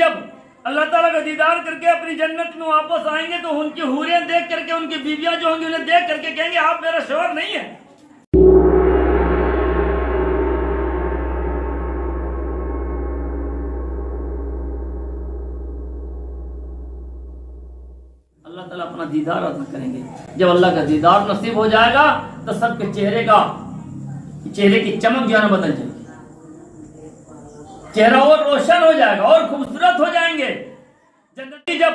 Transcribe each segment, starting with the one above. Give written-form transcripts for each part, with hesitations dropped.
جب اللہ تعالیٰ کا دیدار کر کے اپنی جنت میں واپس آئیں گے تو ان کی حوریاں دیکھ کر کے ان کی بیویاں جو ہوں گی انہیں دیکھ کر کے کہیں گے آپ میرا شوہر نہیں ہے. اللہ تعالیٰ اپنا دیدار عطا کریں گے. جب اللہ کا دیدار نصیب ہو جائے گا تو سب کے چہرے کی چمک جو ہے نا بدل جائے گی. چہرہ اور روشن ہو جائے گا اور خوبصورت ہو جائیں گے. جنتی جب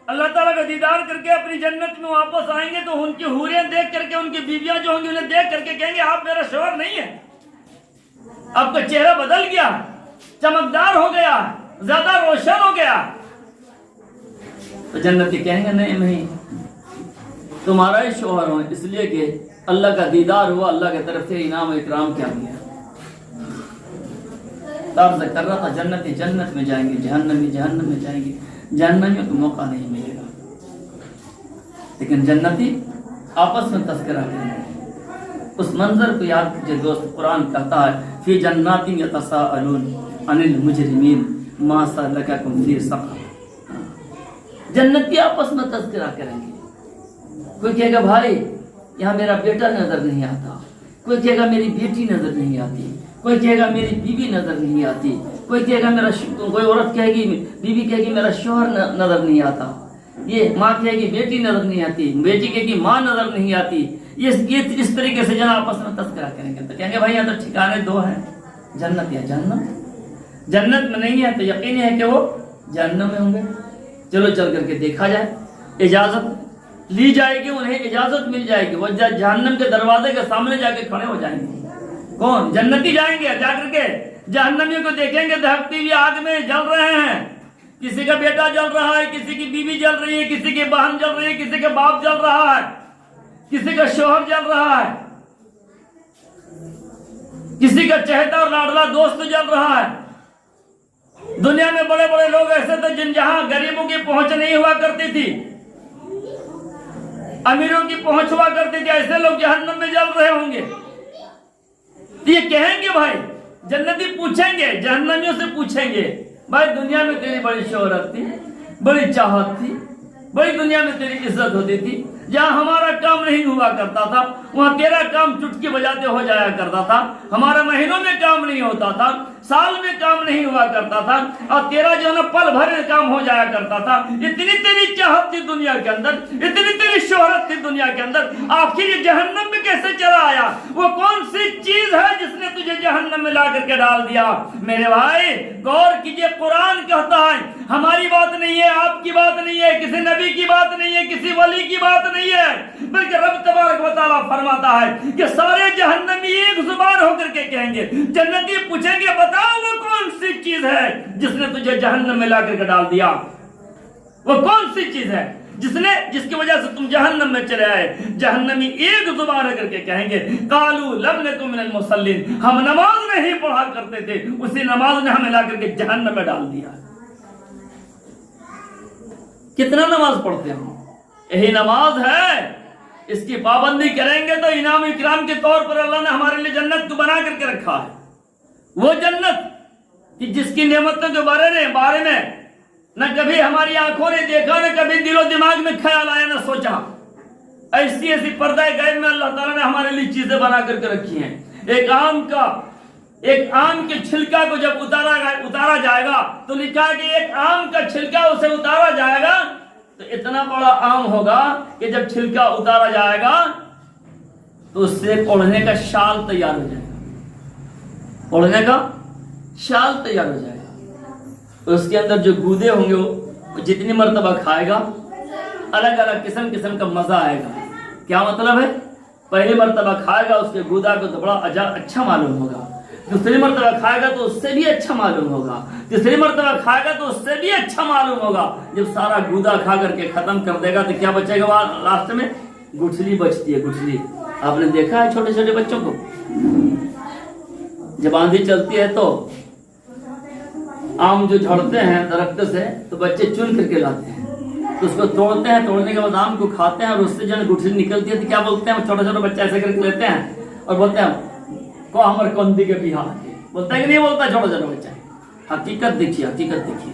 اللہ تعالیٰ کا دیدار کر کے اپنی جنت میں واپس آئیں گے تو ان کی حوریاں دیکھ کر کے ان کی بیویاں جو ہوں گی انہیں دیکھ کر کے کہیں گے آپ میرا شوہر نہیں ہے. آپ کا چہرہ بدل گیا, چمکدار ہو گیا, زیادہ روشن ہو گیا. تو جنتی کہیں گے نہیں تمہارا ہی شوہر ہوں, اس لیے کہ اللہ کا دیدار ہوا, اللہ کی طرف سے انعام و اکرام کیا گیا. عرض کر رہا تھا جنتی جنت میں جائیں گے, جہنمی جہنم میں جائیں گے. جہنمیوں کو موقع نہیں ملے گا, لیکن جنتی آپس میں تذکرہ کریں گے. اس منظر کو یاد کیجئے دوست. قرآن کہتا ہے فی جنات یتساءلون عن المجرمین ما سلککم فی سقر. جنتی آپس میں تذکرہ کریں گے. کوئی کہے گا بھائی یہاں میرا بیٹا نظر نہیں آتا, کوئی کہے گا میری بیٹی نظر نہیں آتی, کوئی کہے گا میری بیوی نظر نہیں آتی, کوئی کہے گا کوئی عورت کہے گی, بیوی کہے گی میرا شوہر نظر نہیں آتا, یہ ماں کہے گی بیٹی نظر نہیں آتی, بیٹی کہے گی ماں نظر نہیں آتی. یہ اس طریقے سے جناب آپس میں تذکرہ کریں گے. تو کہیں گے بھائی یہاں تو ٹھکانے دو ہیں, جنت یا جہنم. جنت میں نہیں ہے تو یقین ہے کہ وہ جہنم میں ہوں گے. چلو چل کر کے دیکھا جائے. اجازت لی جائے گی, انہیں اجازت مل جائے گی. وہ جہنم کے دروازے کے سامنے جا کے کھڑے ہو جائیں گے. کون؟ جنتی جائیں گے. جا کر کے جہنمیوں کو دیکھیں گے دہکتی ہوئی آگ میں جل رہے ہیں. کسی کا بیٹا جل رہا ہے, کسی کی بیوی جل رہی ہے, کسی کی بہن جل رہی ہے, کسی کا باپ جل رہا ہے, کسی کا شوہر جل رہا ہے, کسی کا چہتا اور لاڈلا دوست جل رہا ہے. دنیا میں بڑے بڑے لوگ ایسے تھے جن جہاں غریبوں کی پہنچ نہیں ہوا کرتی تھی, امیروں کی پہنچ ہوا کرتی تھی, ایسے لوگ جہنم میں جل رہے ہوں گے. یہ کہیں گے بھائی, جنتی پوچھیں گے جہنمیوں سے پوچھیں گے بھائی دنیا میں تیری بڑی شہرت تھی, بڑی چاہت تھی, بڑی دنیا میں تیری عزت ہوتی تھی, جہاں ہمارا کام نہیں ہوا کرتا تھا وہاں تیرا کام چٹکی بجاتے ہو جایا کرتا تھا, ہمارا مہینوں میں کام نہیں ہوتا تھا, سال میں کام نہیں ہوا کرتا تھا, اور تیرا جو ہے نا پل بھر میں کام ہو جایا کرتا تھا. اتنی تیری چاہت تھی دنیا کے اندر, اتنی تیری شہرت تھی دنیا کے اندر, آخر یہ جہنم میں کیسے چلا آیا؟ وہ کون سی چیز ہے جس نے تجھے جہنم میں لا کر کے ڈال دیا؟ میرے بھائی غور کیجئے, قرآن کہتا ہے ہماری بات نہیں ہے, آپ کی بات نہیں ہے, کسی نبی کی بات نہیں ہے, کسی ولی کی بات نہیں ہے, بلکہ رب تبارک و تعالیٰ فرماتا ہے کہ سارے جہنمی ایک زبان ہو کر کے کہیں گے. جنتی پوچھیں گے بتاؤ وہ کون سی چیز ہے جس نے تجھے جہنم میں لا کر کے ڈال دیا؟ وہ کون سی چیز ہے جس کی وجہ سے تم جہنم میں چلے آئے؟ جہنمی ایک زبان ہو کر کے کہیں گے قالوا لم نکن من المصلین, ہم نماز نہیں پڑھا کرتے تھے, اسی نماز نے ہمیں لا کر کے جہنم میں ڈال دیا. کتنا نماز پڑھتے ہوں؟ یہی نماز ہے, اس کی پابندی کریں گے تو انعام اکرام کے طور پر اللہ نے ہمارے لیے جنت کو بنا کر کے رکھا ہے. وہ جنت کہ جس کی نعمتوں کے بارے میں نہ کبھی ہماری آنکھوں نے دیکھا, نہ کبھی دل و دماغ میں خیال آیا, نہ سوچا. ایسی پردہ غیب میں اللہ تعالیٰ نے ہمارے لیے چیزیں بنا کر کے رکھی ہیں. ایک آم کے چھلکا کو جب اتارا جائے گا تو لکھا ہے کہ ایک آم کا چھلکا اسے اتارا جائے گا تو اتنا بڑا آم ہوگا کہ جب چھلکا اتارا جائے گا تو اس سے اوڑھنے کا شال تیار ہو جائے گا, اوڑھنے کا شال تیار ہو جائے گا. اس کے اندر جو گودے ہوں گے وہ جتنی مرتبہ کھائے گا الگ الگ قسم کا مزہ آئے گا. کیا مطلب ہے؟ پہلی مرتبہ کھائے گا اس کے گودا کو تو بڑا اچھا معلوم ہوگا, دوسری مرتبہ کھائے گا تو اس سے بھی اچھا معلوم ہوگا, تیسری مرتبہ کھائے گا تو اس سے بھی اچھا معلوم ہوگا. جب سارا گودا کھا کر کے ختم کر دے گا تو کیا بچے گا وہاں لاسٹ میں؟ گٹھلی بچتی ہے, گٹھلی. آپ نے دیکھا ہے چھوٹے چھوٹے بچوں کو جب آندھی چلتی ہے تو آم جو جھڑتے ہیں درخت سے تو بچے چن کر کے لاتے ہیں, تو اس کو توڑتے ہیں, توڑنے کے بعد آم کو کھاتے ہیں اور اس سے جو گٹھلی نکلتی ہے تو کیا بولتے ہیں؟ چھوٹے چھوٹے بچے ایسے کر کے لیتے ہیں اور بولتے ہیں کو ہمر کندی کے بہار, بولتا ہے کہ نہیں بولتا چھوٹا چھوٹا بچہ؟ حقیقت دیکھیے, حقیقت دیکھیے.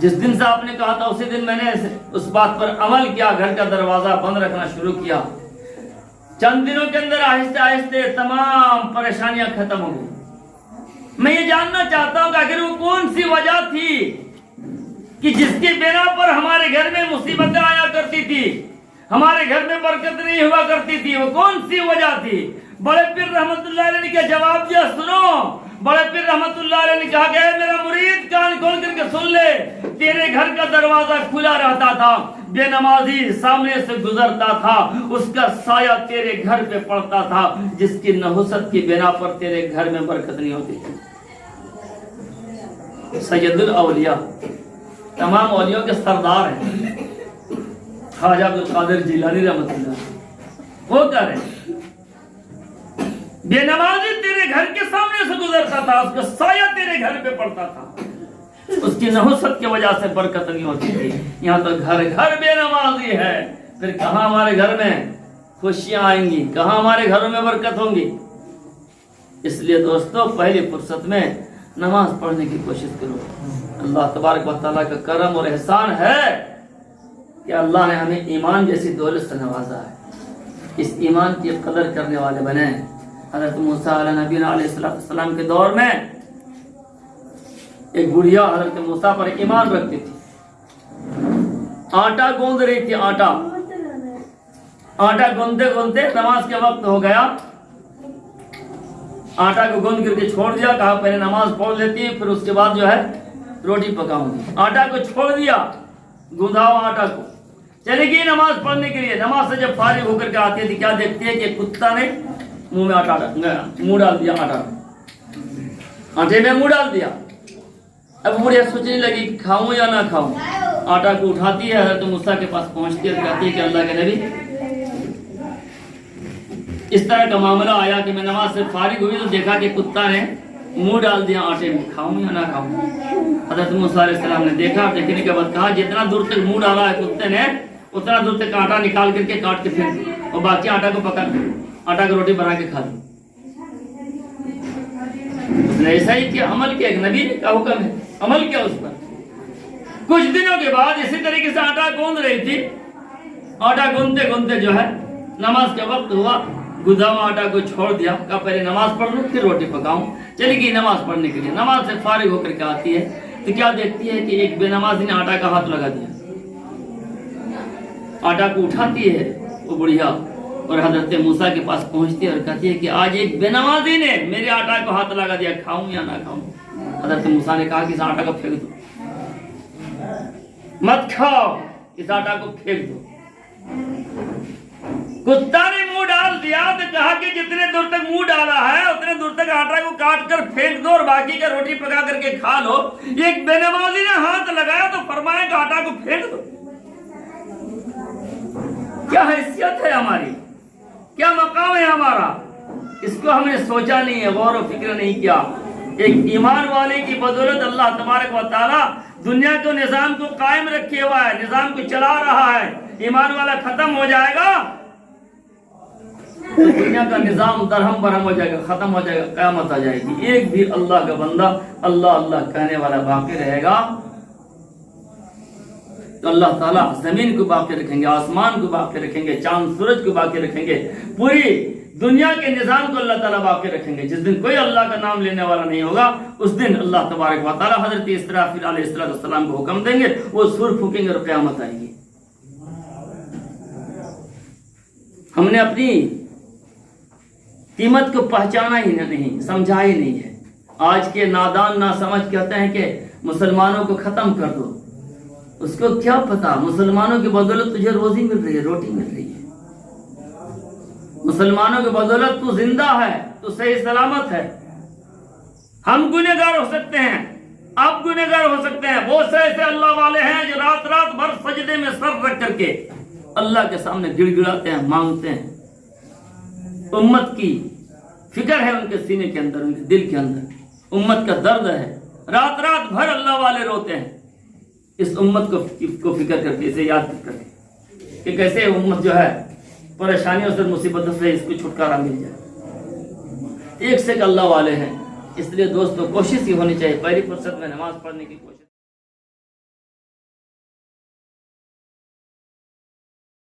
جس دن سے آپ نے کہا تھا اسی دن میں نے اس بات پر عمل کیا، گھر کا دروازہ بند رکھنا شروع کیا۔ چند دنوں کے اندر آہستہ آہستہ تمام پریشانیاں ختم ہو گئی۔ میں یہ جاننا چاہتا ہوں کہ آخر وہ کون سی وجہ تھی کہ جس کی بنا پر ہمارے گھر میں مصیبتیں آیا کرتی تھی، ہمارے گھر میں برکت نہیں ہوا کرتی تھی، وہ کون سی وجہ تھی؟ بڑے پیر رحمت اللہ علیہ نے کیا جواب دیا، سنو۔ بڑے پیر رحمت اللہ علیہ نے کہا کہ اے میرا مرید کان کھول کر کے سن لے، تیرے گھر کا دروازہ کھلا رہتا تھا، بے نمازی سامنے سے گزرتا تھا، اس کا سایہ تیرے گھر پہ پڑتا تھا، جس کی نحوست کی بنا پر تیرے گھر میں برکت نہیں ہوتی تھی۔ سید الاولیاء، تمام اولیاء کے سردار ہیں، خواجہ عبد القادر جیلانی رحمۃ اللہ، وہ کہہ رہے ہیں بے نمازی تیرے گھر کے سامنے سے گزرتا تھا، اس کا سایہ تیرے گھر پہ پڑتا تھا، اس کی نحوست کی وجہ سے برکت نہیں ہوتی تھی۔ یہاں تو گھر گھر بے نمازی ہے، پھر کہاں ہمارے گھر میں خوشیاں آئیں گی، کہاں ہمارے گھروں میں برکت ہوں گی؟ اس لیے دوستو پہلی فرصت میں نماز پڑھنے کی کوشش کرو۔ اللہ تبارک و تعالیٰ کا کرم اور احسان ہے کہ اللہ نے ہمیں ایمان جیسی دولت سے نوازا ہے۔ اس ایمان کی قدر کرنے والے بنے۔ حضرت موسیٰ علیہ نبی علیہ السلام کے دور میں ایک بڑھیا حضرت موسیٰ پر ایمان رکھتی تھی، آٹا گوندھ رہی تھی، آٹا گوندتے گوندتے نماز کے وقت ہو گیا، آٹا کو گوندھ کر کے چھوڑ دیا، کہا پہلے نماز پڑھ لیتی ہے پھر اس کے بعد جو ہے روٹی پکاؤں گی۔ آٹا کو چھوڑ دیا، گوندھا ہوا آٹا کو، چلی گئی نماز پڑھنے کے لیے۔ نماز سے جب فارغ ہو کر کے آتی تھی، کیا دیکھتی ہے کہ کتا نے منہ میں آٹا منہ ڈال دیا، آٹے میں منہ ڈال دیا۔ اب بڑھیا سوچنے لگی کھاؤں یا نہ کھاؤں، آٹا کو اٹھاتی ہے، حضرت موسیٰ کے پاس پہنچتی ہے، کہتی ہے کہ اللہ کے نبی اس طرح کا معاملہ آیا کہ میں نماز سے فارغ ہوئی تو دیکھا کہ کتا نے منہ ڈال دیا آٹے میں، کھاؤں یا نہ کھاؤں؟ حضرت موسیٰ علیہ السلام نے دیکھا، دیکھنے کے بعد کہا جتنا دور تک منہ ڈالا ہے کتے نے اتنا دور تک آٹا نکال کر کے کاٹ کے پھینک اور باقی آٹا کو پکا آٹا کی روٹی بنا کے کھا لی۔ اس نے ایسا ہی کیا، عمل کیا، ایک نبی کا حکم ہے، عمل کیا اس پر۔ کچھ دنوں کے بعد اسی طریقے سے آٹا گوندھ رہی تھی، آٹا گوندتے گوندتے جو ہے نماز کا وقت ہوا، گوندھا ہوا آٹا کو چھوڑ دیا، کہا پہلے نماز پڑھ لوں پھر روٹی پکاؤں۔ چلی گئی نماز پڑھنے کے لیے، نماز سے فارغ ہو کر کے آتی ہے تو کیا دیکھتی ہے کہ ایک بے نمازی نے آٹا کا ہاتھ لگا دیا۔ آٹا کو اٹھاتی ہے وہ بڑھیا اور حضرت موسیٰ کے پاس پہنچتی ہے اور کہتی ہے کہ آج ایک بے نمازی نے میرے آٹا کو ہاتھ لگا دیا، کھاؤں یا نہ کھاؤں؟ حضرت موسیٰ نے کہا کہ اس آٹا کو پھینک دو، مت کھاؤ، اس آٹا کو پھینک دو۔ کتا نے منہ ڈال دیا تو کہا کہ جتنے دور تک منہ ڈالا ہے اتنے دور تک آٹا کو کاٹ کر پھینک دو اور باقی کا روٹی پکا کر کے کھا لو۔ ایک بے نمازی نے ہاتھ لگایا تو فرمایا کہ آٹا کو پھینک دو۔ کیا حیثیت ہے ہماری، کیا مقام ہے ہمارا، اس کو ہم نے سوچا نہیں ہے، غور و فکر نہیں کیا۔ ایک ایمان والے کی بدولت اللہ تبارک و تعالی دنیا کے نظام کو قائم رکھے ہوا ہے، نظام کو چلا رہا ہے۔ ایمان والا ختم ہو جائے گا تو دنیا کا نظام درہم برہم ہو جائے گا، ختم ہو جائے گا، قیامت آ جائے گی۔ ایک بھی اللہ کا بندہ اللہ اللہ کہنے والا باقی رہے گا تو اللہ تعالیٰ زمین کو باقی رکھیں گے، آسمان کو باقی رکھیں گے، چاند سورج کو باقی رکھیں گے، پوری دنیا کے نظام کو اللہ تعالیٰ باقی رکھیں گے۔ جس دن کوئی اللہ کا نام لینے والا نہیں ہوگا اس دن اللہ تبارک و تعالیٰ حضرت اسرافیل علیہ السلام کو حکم دیں گے، وہ سور پھونکیں گے اور قیامت آئے گی۔ ہم نے اپنی قیمت کو پہچانا ہی نہیں، سمجھا ہی نہیں ہے۔ آج کے نادان ناسمجھ کہتے ہیں کہ مسلمانوں کو ختم کر دو، اس کو کیا پتا مسلمانوں کی بدولت تجھے روزی مل رہی ہے، روٹی مل رہی ہے، مسلمانوں کی بدولت تو زندہ ہے، تو صحیح سلامت ہے۔ ہم گنہگار ہو سکتے ہیں، آپ گنہگار ہو سکتے ہیں، بہت سے ایسے اللہ والے ہیں جو رات رات بھر سجدے میں سر رکھ کر کے اللہ کے سامنے گڑ گڑاتے ہیں، مانگتے ہیں۔ امت کی فکر ہے ان کے سینے کے اندر، ان کے دل کے اندر امت کا درد ہے، رات رات بھر اللہ والے روتے ہیں اس امت کو فکر کر کے، اسے یاد کر کے کہ کیسے امت جو ہے پریشانیوں سے، مصیبتوں سے اس کو چھٹکارا مل جائے۔ ایک سے ایک اللہ والے ہیں، اس لیے دوستو کوشش ہی ہونی چاہیے پہلی فرصت میں نماز پڑھنے کی کوشش۔